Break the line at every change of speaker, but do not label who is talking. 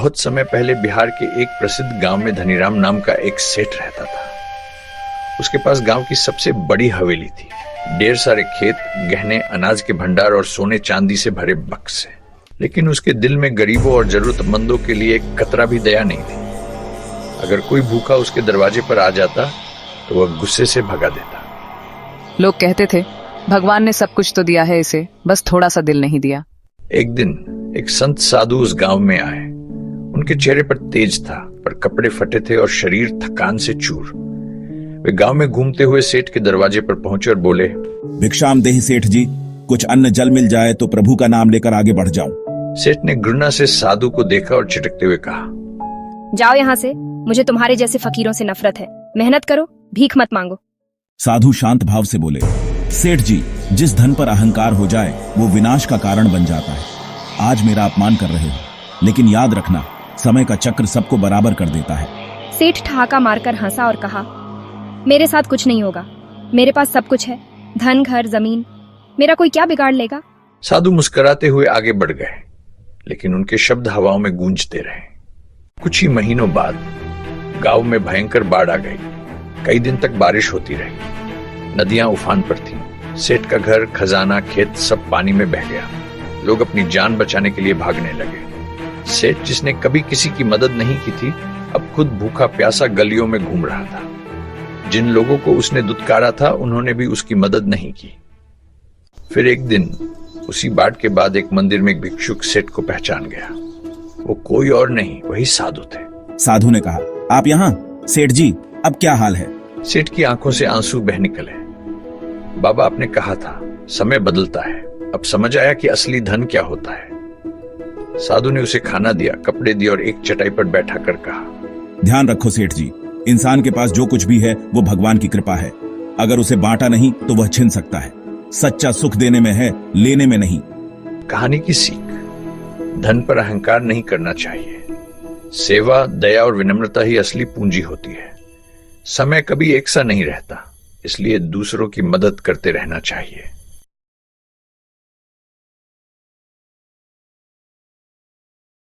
बहुत समय पहले बिहार के एक प्रसिद्ध गांव में धनीराम नाम का एक सेठ रहता था। उसके पास गांव की सबसे बड़ी हवेली थी, ढेर सारे खेत, गहने, अनाज के भंडार और सोने चांदी से भरे बक्से। लेकिन उसके दिल में गरीबों और जरूरतमंदों के लिए एक कतरा भी दया नहीं थी। अगर कोई भूखा उसके दरवाजे पर आ जाता तो वह गुस्से से भगा देता।
लोग कहते थे भगवान ने सब कुछ तो दिया है इसे, बस थोड़ा सा दिल नहीं दिया।
एक दिन एक संत साधु उस गांव में आए। उनके चेहरे पर तेज था, पर कपड़े फटे थे और शरीर थकान से चूर। वे गांव में घूमते हुए सेठ के दरवाजे पर पहुंचे और बोले,
भिक्षाम देहि सेठ जी, कुछ अन्न जल मिल जाए तो प्रभु का नाम लेकर आगे बढ़ जाऊं।
सेठ ने घृणा से साधु को देखा और चिटकते हुए कहा,
जाओ यहाँ से, मुझे तुम्हारे जैसे फकीरों से नफरत है। मेहनत करो, भीख मत मांगो।
साधु शांत भाव से बोले, सेठ जी, जिस धन पर अहंकार हो जाए वो विनाश का कारण बन जाता है। आज मेरा अपमान कर रहे हो, लेकिन याद रखना, समय का चक्र सबको बराबर कर देता है।
सेठ ठहाका मारकर हंसा और कहा, मेरे साथ कुछ नहीं होगा। मेरे पास सब कुछ है, धन, घर, जमीन। मेरा कोई क्या बिगाड़ लेगा।
साधु मुस्कुराते हुए आगे बढ़ गए, लेकिन उनके शब्द हवाओं में गूंजते रहे। कुछ ही महीनों बाद गांव में भयंकर बाढ़ आ गई। कई दिन तक बारिश होती रही। नदियां उफान पर थीं। सेठ का घर, खजाना, खेत सब पानी में बह गया। लोग अपनी जान बचाने के लिए भागने लगे। सेठ, जिसने कभी किसी की मदद नहीं की थी, अब खुद भूखा प्यासा गलियों में घूम रहा था। जिन लोगों को उसने दुत्कारा था, उन्होंने भी उसकी मदद नहीं की। फिर एक दिन उसी बाढ़ के बाद एक मंदिर में एक भिक्षुक सेठ को पहचान गया। वो कोई और नहीं, वही साधु थे।
साधु ने कहा, आप यहाँ? सेठ जी, अब क्या हाल है?
सेठ की आंखों से आंसू बह निकले। बाबा, आपने कहा था समय बदलता है, अब समझ आया कि असली धन क्या होता है। साधु ने उसे खाना दिया, कपड़े दिए और एक चटाई पर बैठा कर कहा,
ध्यान रखो सेठ जी, इंसान के पास जो कुछ भी है वो भगवान की कृपा है। अगर उसे बांटा नहीं तो वह छिन सकता है। सच्चा सुख देने में है, लेने में नहीं।
कहानी की सीख, धन पर अहंकार नहीं करना चाहिए। सेवा, दया और विनम्रता ही असली पूंजी होती है। समय कभी एक सा नहीं रहता, इसलिए दूसरों की मदद करते रहना चाहिए।